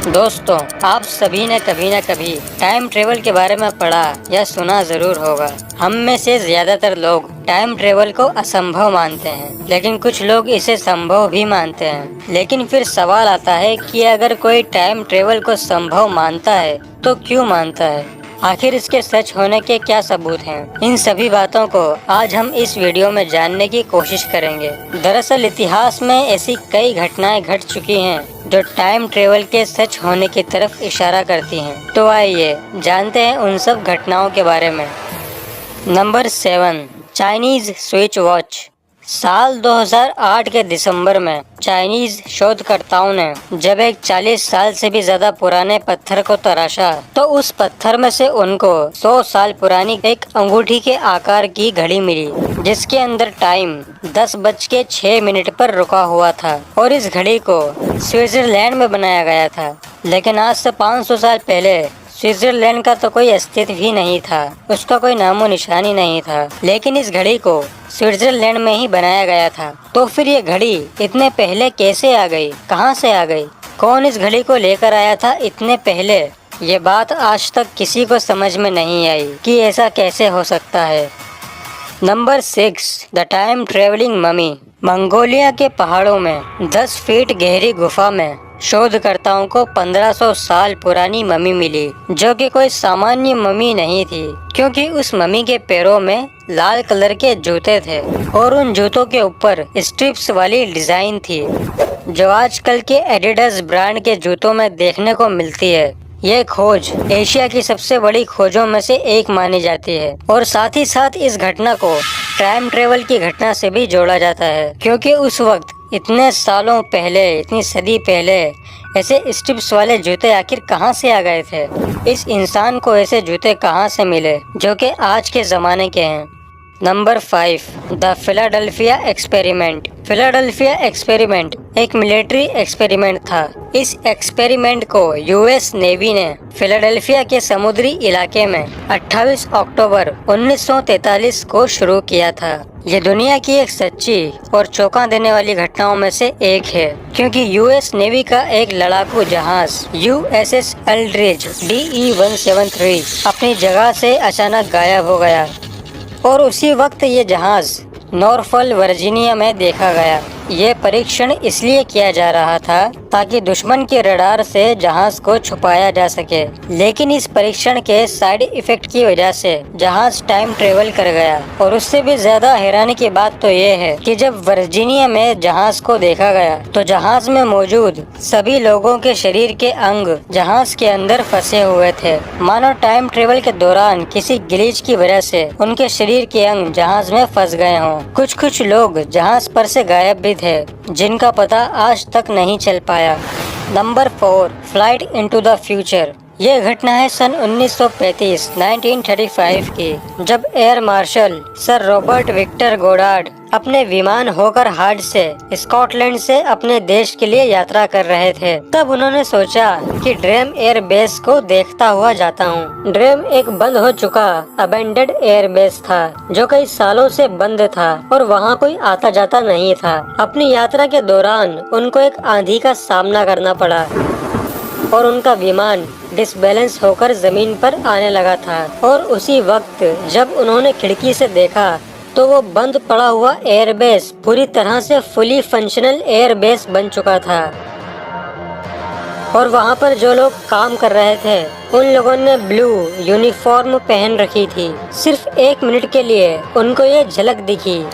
दोस्तों, आप सभी ने कभी न कभी टाइम ट्रेवल के बारे में पढ़ा या सुना जरूर होगा। हम में से ज्यादातर लोग टाइम ट्रेवल को असंभव मानते हैं, लेकिन कुछ लोग इसे संभव भी मानते हैं। लेकिन फिर सवाल आता है कि अगर कोई टाइम ट्रेवल को संभव मानता है तो क्यों मानता है? आखिर इसके सच होने के क्या सबूत हैं? इन सभी बातों को आज हम इस वीडियो में जानने की कोशिश करेंगे। दरअसल इतिहास में ऐसी कई घटनाएं घट चुकी हैं जो टाइम ट्रेवल के सच होने की तरफ इशारा करती हैं। तो आइए जानते हैं उन सब घटनाओं के बारे में। Number 7, Chinese switch watch. साल 2008 के दिसंबर में चाइनीज शोधकर्ताओं ने जब एक 40 साल से भी ज्यादा पुराने पत्थर को तराशा तो उस पत्थर में से उनको 100 साल पुरानी एक अंगूठी के आकार की घड़ी मिली, जिसके अंदर टाइम 10:06 पर रुका हुआ था और इस घड़ी को स्विट्जरलैंड में बनाया गया था। लेकिन आज से 500 साल पहले स्विट्जरलैंड का तो कोई अस्तित्व ही नहीं था, उसका कोई नामो निशानी नहीं था। लेकिन इस घड़ी को स्विट्जरलैंड में ही बनाया गया था। तो फिर ये घड़ी इतने पहले कैसे आ गई, कहां से आ गई, कौन इस घड़ी को लेकर आया था इतने पहले? ये बात आज तक किसी को समझ में नहीं आई कि ऐसा कैसे हो सकता है। Number 6, the time travelling mummy. Mongolia के पहाड़ों में 10 फीट गहरी गुफा में शोधकर्ताओं को 1500 साल पुरानी ममी मिली, जो कि कोई सामान्य ममी नहीं थी, क्योंकि उस ममी के पैरों में लाल कलर के जूते थे और उन जूतों के ऊपर स्ट्रिप्स वाली डिजाइन थी, जो आजकल के एडिडास ब्रांड के जूतों में देखने को मिलती है। यह खोज एशिया की सबसे बड़ी खोजों में से एक मानी जाती है और साथ ही साथ इस घटना को टाइम ट्रेवल की घटना से भी जोड़ा जाता है, क्योंकि उस वक्त इतने सालों पहले, इतनी सदी पहले ऐसे स्ट्रिप्स वाले जूते आखिर कहां से आ गए थे? इस इंसान को ऐसे जूते कहां से मिले जो कि आज के ज़माने के हैं? Number 5, the Philadelphia experiment. Philadelphia experiment एक मिलिट्री एक्सपेरिमेंट था। इस एक्सपेरिमेंट को यूएस नेवी ने फिलाडेल्फिया के समुद्री इलाके में 28 अक्टूबर 1943 को शुरू किया था। ये दुनिया की एक सच्ची और चौंका देने वाली घटनाओं में से एक है, क्योंकि यूएस नेवी का एक लड़ाकू जहाज USS एल्ड्रिज DE-173 अपनी जगह से अचानक गायब हो गया और उसी वक्त ये जहाज नॉरफॉल वर्जीनिया में देखा गया। ये परीक्षण इसलिए किया जा रहा था ताकि दुश्मन के रडार से जहाज को छुपाया जा सके, लेकिन इस परीक्षण के साइड इफेक्ट की वजह से जहाज टाइम ट्रेवल कर गया। और उससे भी ज्यादा हैरानी की बात तो ये है कि जब वर्जीनिया में जहाज को देखा गया तो जहाज में मौजूद सभी लोगों के शरीर के अंग जहाज के अंदर फंसे हुए थे, मानो टाइम ट्रेवल के दौरान किसी ग्लिच की वजह से उनके शरीर के अंग जहाज में फंस गए हों। कुछ लोग जहाज पर से गायब भी थे, जिनका पता आज तक नहीं चल पाया। Number 4, flight into the future. ये घटना है सन 1935 की, जब air marshal sir Robert Victor Goddard अपने विमान होकर हार्ड से स्कॉटलैंड से अपने देश के लिए यात्रा कर रहे थे। तब उन्होंने सोचा कि ड्रेम एयर बेस को देखता हुआ जाता हूँ। ड्रेम एक बंद हो चुका अबेंडेड एयर बेस था, जो कई सालों से बंद था और वहाँ कोई आता जाता नहीं था। अपनी यात्रा के दौरान उनको एक आंधी का सामना करना पड़ा और उनका विमान डिसबैलेंस होकर जमीन पर आने लगा था। और उसी वक्त जब उन्होंने खिड़की से देखा तो वो बंद पड़ा हुआ एयरबेस पूरी तरह से फुली फंक्शनल एयरबेस बन चुका था और वहाँ पर जो लोग काम कर रहे थे उन लोगों ने ब्लू यूनिफॉर्म पहन रखी थी। सिर्फ 1 मिनट के लिए उनको ये झलक दिखी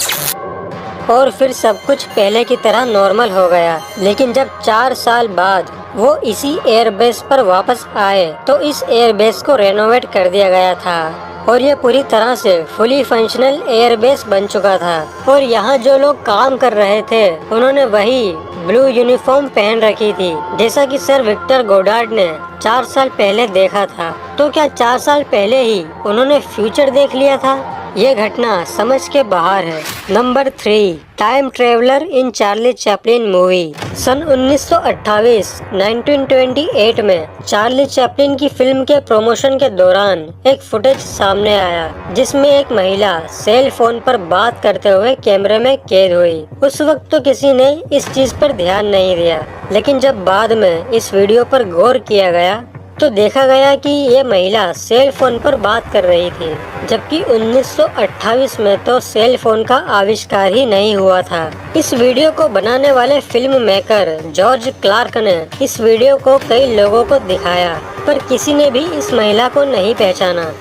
और फिर सब कुछ पहले की तरह नॉर्मल हो गया। लेकिन जब 4 साल बाद वो इसी एयरबेस पर वापस आए तो इस एयरबेस को रेनोवेट कर दिया गया था और ये पूरी तरह से फुली फंक्शनल एयरबेस बन चुका था। और यहाँ जो लोग काम कर रहे थे उन्होंने वही ब्लू यूनिफॉर्म पहन रखी थी, जैसा कि सर विक्टर गोडार्ड ने 4 साल पहले देखा था। तो क्या 4 साल पहले ही उन्होंने फ्यूचर देख लिया था? ये घटना समझ के बाहर है। Number 3, time traveller in Charlie Chaplin movie. सन 1928 1928 में चार्ली चैपलिन की फिल्म के प्रमोशन के दौरान एक फुटेज सामने आया जिसमें एक महिला सेल फोन पर बात करते हुए कैमरे में कैद हुई। उस वक्त तो किसी ने इस चीज पर ध्यान नहीं दिया, लेकिन जब बाद में इस वीडियो पर गौर किया गया तो देखा गया कि ये महिला सेल फोन पर बात कर रही थी, जबकि 1928 में तो सेल फोन का आविष्कार ही नहीं हुआ था। इस वीडियो को बनाने वाले फिल्म मेकर जॉर्ज क्लार्क ने इस वीडियो को कई लोगों को दिखाया, पर किसी ने भी इस महिला को नहीं पहचाना।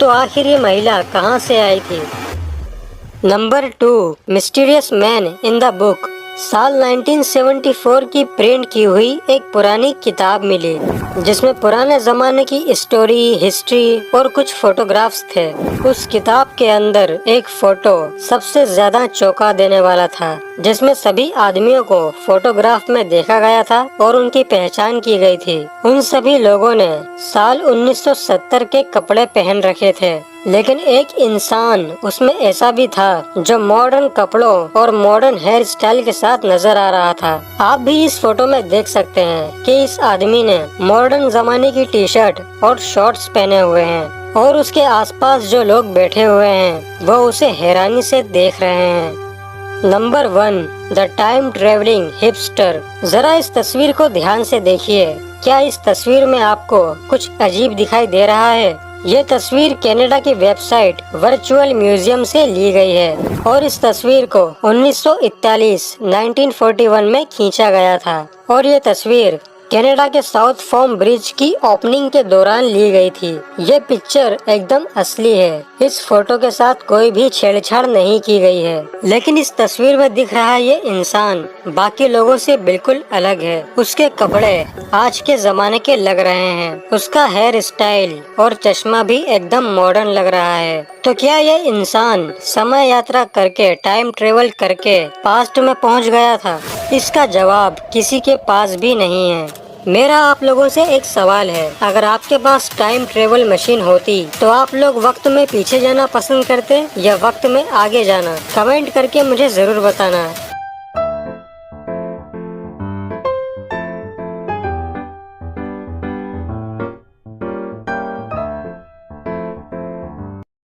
तो आखिर ये महिला कहां से आई थी? Number 2, mysterious man in the book. साल 1974 की प्रिंट की हुई एक पुरानी किताब मिली जिसमें पुराने जमाने की स्टोरी, हिस्ट्री और कुछ फोटोग्राफ्स थे। उस किताब के अंदर एक फोटो सबसे ज्यादा चौंका देने वाला था, जिसमें सभी आदमियों को फोटोग्राफ में देखा गया था और उनकी पहचान की गई थी। उन सभी लोगों ने साल 1970 के कपड़े पहन रखे थे, लेकिन एक इंसान उसमें ऐसा भी था जो मॉडर्न कपड़ों और मॉडर्न हेयर स्टाइल के साथ नजर आ रहा था। आप भी इस फोटो में देख सकते हैं कि इस आदमी ने मॉडर्न जमाने की टी शर्ट और शॉर्ट्स पहने हुए हैं और उसके आसपास जो लोग बैठे हुए हैं वो उसे हैरानी से देख रहे हैं। Number 1, the time travelling hipster. जरा इस तस्वीर को ध्यान से देखिए। क्या इस तस्वीर में आपको कुछ अजीब दिखाई दे रहा है? ये तस्वीर कनाडा की वेबसाइट वर्चुअल म्यूजियम से ली गई है और इस तस्वीर को 1941 में खींचा गया था और ये तस्वीर कनाडा के साउथ फॉर्म ब्रिज की ओपनिंग के दौरान ली गई थी। ये पिक्चर एकदम असली है। इस फोटो के साथ कोई भी छेड़छाड़ नहीं की गई है, लेकिन इस तस्वीर में दिख रहा ये इंसान बाकी लोगों से बिल्कुल अलग है। उसके कपड़े आज के जमाने के लग रहे हैं। उसका हेयर स्टाइल और चश्मा भी एकदम मॉडर्न लग रहा है। तो क्या ये इंसान समय यात्रा करके, टाइम ट्रेवल करके पास्ट में पहुंच गया था? इसका जवाब किसी के पास भी नहीं है। मेरा आप लोगों से एक सवाल है, अगर आपके पास टाइम ट्रेवल मशीन होती तो आप लोग वक्त में पीछे जाना पसंद करते या वक्त में आगे जाना? कमेंट करके मुझे जरूर बताना।